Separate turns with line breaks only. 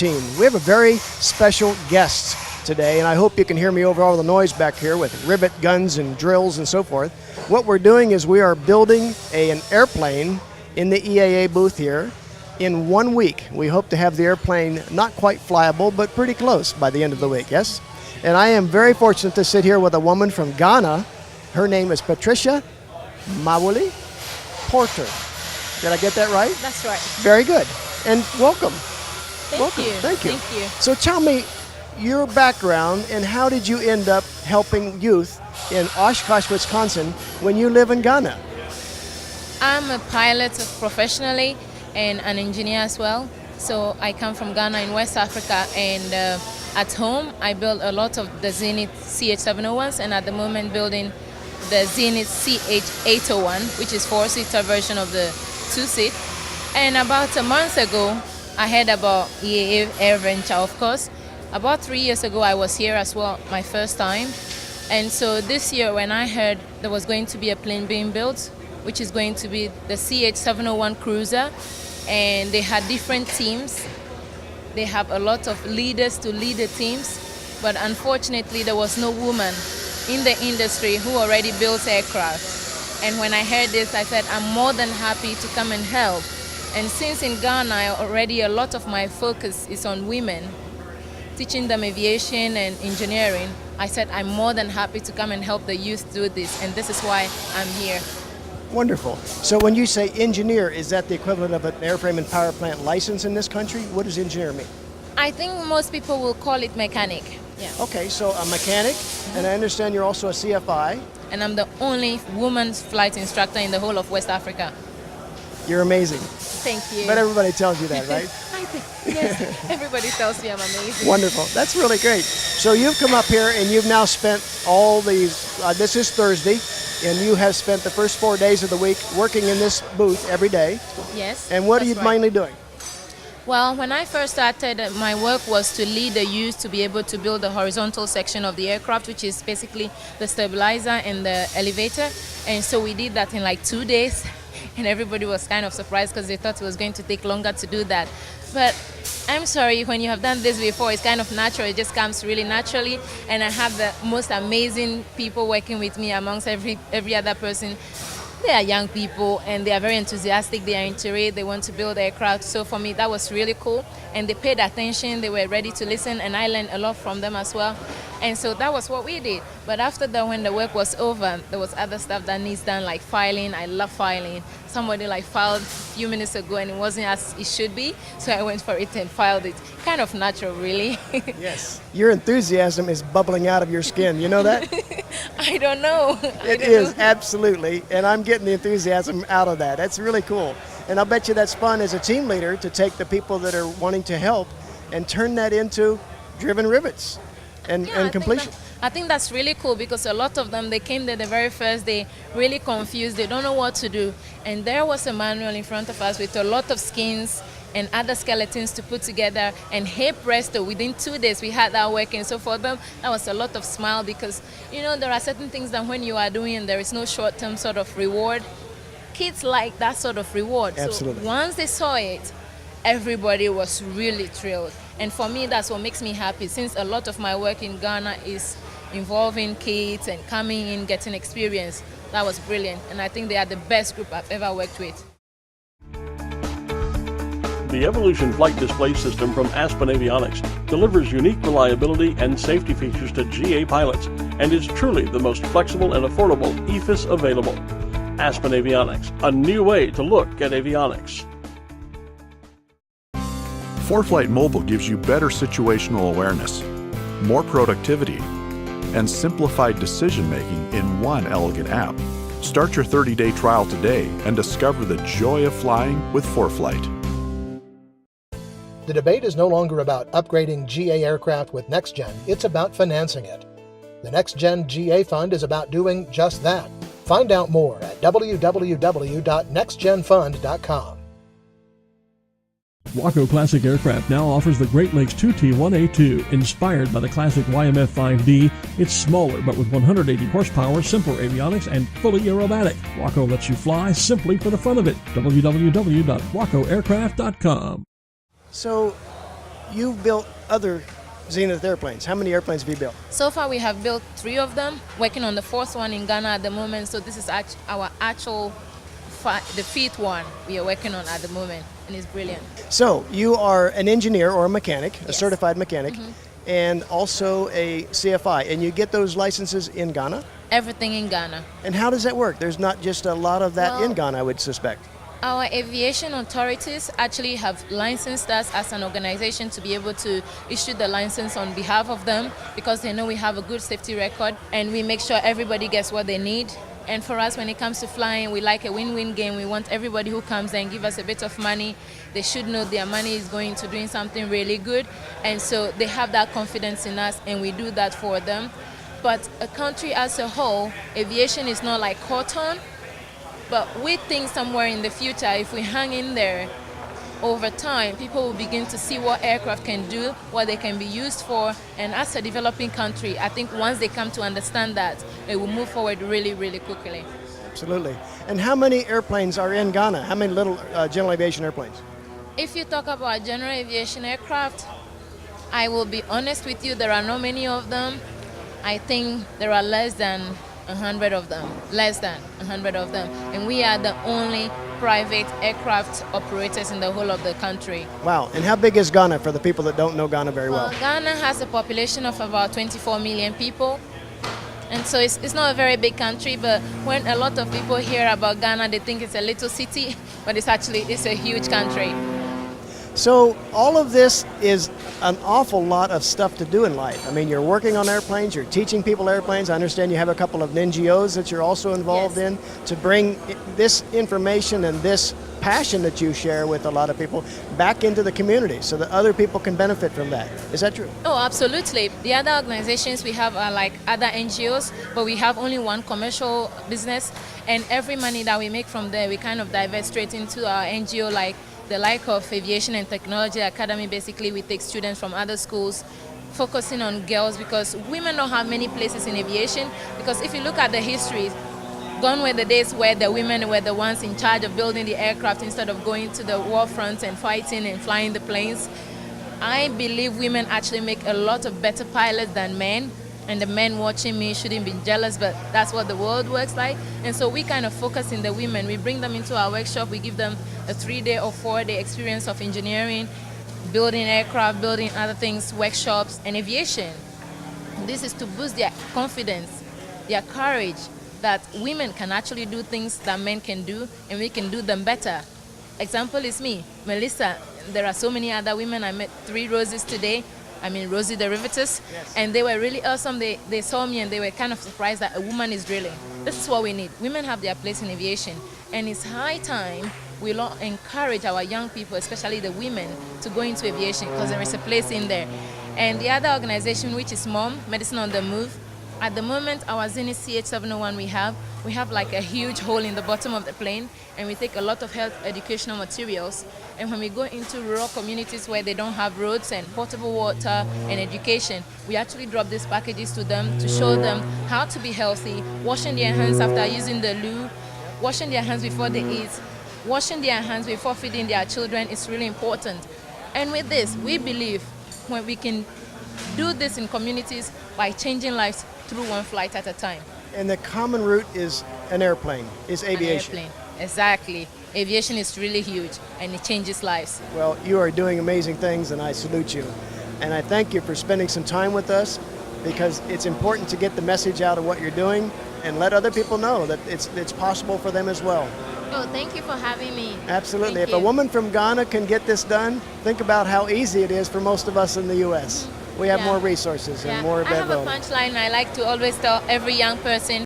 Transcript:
team. We have a very special guest today, and I hope you can hear me over all the noise back here with rivet guns and drills and so forth. What we're doing is we are building an airplane in the EAA booth here in 1 week. We hope to have the airplane not quite flyable, but pretty close by the end of the week, yes? And I am very fortunate to sit here with a woman from Ghana. Her name is Patricia Mawuli Porter. Did I get that right?
That's right.
Very good. And welcome.
Thank you.
Thank you.
Thank you.
So tell me your background and how did you end up helping youth in Oshkosh, Wisconsin when you live in Ghana?
I'm a pilot professionally and an engineer as well. So I come from Ghana in West Africa, and at home I build a lot of the Zenith CH701s, and at the moment building the Zenith CH801, which is 4-seater version of the 2-seat. And about a month ago, I heard about EAA Air Venture, of course. About 3 years ago, I was here as well, my first time. And so this year, when I heard there was going to be a plane being built, which is going to be the CH701 Cruiser, and they had different teams. They have a lot of leaders to lead the teams, but unfortunately, there was no woman in the industry who already built aircraft. And when I heard this, I said, I'm more than happy to come and help. And since in Ghana, already a lot of my focus is on women, teaching them aviation and engineering, I said, I'm more than happy to come and help the youth do this. And this is why I'm here.
Wonderful. So when you say engineer, is that the equivalent of an airframe and power plant license in this country? What does engineer mean?
I think most people will call it mechanic. Yeah.
Okay, so a mechanic, and I understand you're also a CFI.
And I'm the only woman's flight instructor in the whole of West Africa.
You're amazing.
Thank you.
But everybody tells you that, right?
I think, yes, everybody tells me I'm amazing.
Wonderful. That's really great. So you've come up here and you've now spent all these, this is Thursday, and you have spent the first 4 days of the week working in this booth every day.
Yes.
And what are you
right.
mainly doing?
Well, when I first started, my work was to lead the youth to be able to build the horizontal section of the aircraft, which is basically the stabilizer and the elevator. And so we did that in like 2 days. And everybody was kind of surprised because they thought it was going to take longer to do that. But I'm sorry, when you have done this before, it's kind of natural. It just comes really naturally. And I have the most amazing people working with me amongst every other person. They are young people and they are very enthusiastic. They are into it. They want to build aircraft. So for me, that was really cool. And they paid attention. They were ready to listen. And I learned a lot from them as well. And so that was what we did. But after that, when the work was over, there was other stuff that needs done, like filing. I love filing. Somebody like filed a few minutes ago and it wasn't as it should be. So I went for it and filed it. Kind of natural, really.
Yes. Your enthusiasm is bubbling out of your skin. You know that?
I don't know.
It is, absolutely. And I'm getting the enthusiasm out of that. That's really cool. And I'll bet you that's fun as a team leader to take the people that are wanting to help and turn that into driven rivets and completion.
I think that's really cool because a lot of them, they came there the very first day really confused. They don't know what to do. And there was a manual in front of us with a lot of skins and other skeletons to put together. And hey presto, within 2 days we had that working. So for them, that was a lot of smile because, you know, there are certain things that when you are doing and there is no short-term sort of reward, kids like that sort of reward.
Absolutely.
So once they saw it, everybody was really thrilled. And for me, that's what makes me happy since a lot of my work in Ghana is involving kids and coming in, getting experience. That was brilliant. And I think they are the best group I've ever worked with.
The Evolution Flight Display System from Aspen Avionics delivers unique reliability and safety features to GA pilots and is truly the most flexible and affordable EFIS available. Aspen Avionics, a new way to look at avionics.
ForeFlight Mobile gives you better situational awareness, more productivity, and simplified decision-making in one elegant app. Start your 30-day trial today and discover the joy of flying with ForeFlight.
The debate is no longer about upgrading GA aircraft with NextGen, it's about financing it. The NextGen GA Fund is about doing just that. Find out more at www.nextgenfund.com.
Waco Classic Aircraft now offers the Great Lakes 2T1A2. Inspired by the classic YMF-5D, it's smaller but with 180 horsepower, simpler avionics, and fully aerobatic. Waco lets you fly simply for the fun of it. www.wacoaircraft.com.
So you've built other Zenith airplanes. How many airplanes have you built?
So far, we have built 3 of them, working on the 4th one in Ghana at the moment. So this is our actual the 5th one we are working on at the moment, and it's brilliant.
So you are an engineer or a mechanic, a
Yes.
certified mechanic, and also a CFI, and you get those licenses in Ghana?
Everything in Ghana.
And how does that work? There's not just a lot of that in
Well-
Ghana, I would suspect.
Our aviation authorities actually have licensed us as an organization to be able to issue the license on behalf of them, because they know we have a good safety record and we make sure everybody gets what they need. And for us, when it comes to flying, we like a win-win game. We want everybody who comes and give us a bit of money, they should know their money is going to doing something really good. And so they have that confidence in us, and we do that for them. But a country as a whole, aviation is not like cotton. But we think somewhere in the future, if we hang in there, over time, people will begin to see what aircraft can do, what they can be used for. And as a developing country, I think once they come to understand that, it will move forward really, really quickly.
Absolutely. And how many airplanes are in Ghana? How many little general aviation airplanes?
If you talk about general aviation aircraft, I will be honest with you, there are not many of them. I think there are less than 100 of them, less than 100 of them. And we are the only private aircraft operators in the whole of the country.
Wow. And how big is Ghana for the people that don't know Ghana very well?
Well, Ghana has a population of about 24 million people. And so it's not a very big country, but when a lot of people hear about Ghana, they think it's a little city, but it's a huge country.
So all of this is an awful lot of stuff to do in life. I mean, you're working on airplanes, you're teaching people airplanes. I understand you have a couple of NGOs that you're also involved
Yes.
in to bring this information and this passion that you share with a lot of people back into the community so that other people can benefit from that. Is that true?
Oh, absolutely. The other organizations we have are like other NGOs, but we have only one commercial business, and every money that we make from there, we kind of divert straight into our NGO, like the like of Aviation and Technology Academy. Basically, we take students from other schools, focusing on girls, because women don't have many places in aviation. Because if you look at the history, gone were the days where the women were the ones in charge of building the aircraft instead of going to the war front and fighting and flying the planes. I believe women actually make a lot of better pilots than men, and the men watching me shouldn't be jealous, but that's what the world works like. And so we kind of focus in the women. We bring them into our workshop, we give them a 3-day or 4-day experience of engineering, building aircraft, building other things, workshops, and aviation. This is to boost their confidence, their courage, that women can actually do things that men can do, and we can do them better. Example is me, Melissa. There are so many other women. I met 3 Roses today. I mean, Rosie Derivatives, and they were really awesome. They saw me and they were kind of surprised that a woman is drilling. This is what we need. Women have their place in aviation, and it's high time we encourage our young people, especially the women, to go into aviation, because there is a place in there. And the other organization, which is MOM, Medicine on the Move, at the moment, our Zenith CH701 we have like a huge hole in the bottom of the plane, and we take a lot of health educational materials. And when we go into rural communities where they don't have roads and potable water and education, we actually drop these packages to them to show them how to be healthy, washing their hands after using the loo, washing their hands before they eat, washing their hands before feeding their children is really important. And with this, we believe when we can do this in communities by changing lives through one flight at a time.
And the common route is an airplane, is aviation.
An airplane, exactly. Aviation is really huge, and it changes lives.
Well, you are doing amazing things, and I salute you. And I thank you for spending some time with us, because it's important to get the message out of what you're doing and let other people know that it's possible for them as well.
Oh, thank you for having me.
Absolutely.
Thank
If a
you.
woman from Ghana can get this done, think about how easy it is for most of us in the U.S. We have
Yeah.
more resources and more
I have a
available.
punchline I like to always tell every young person.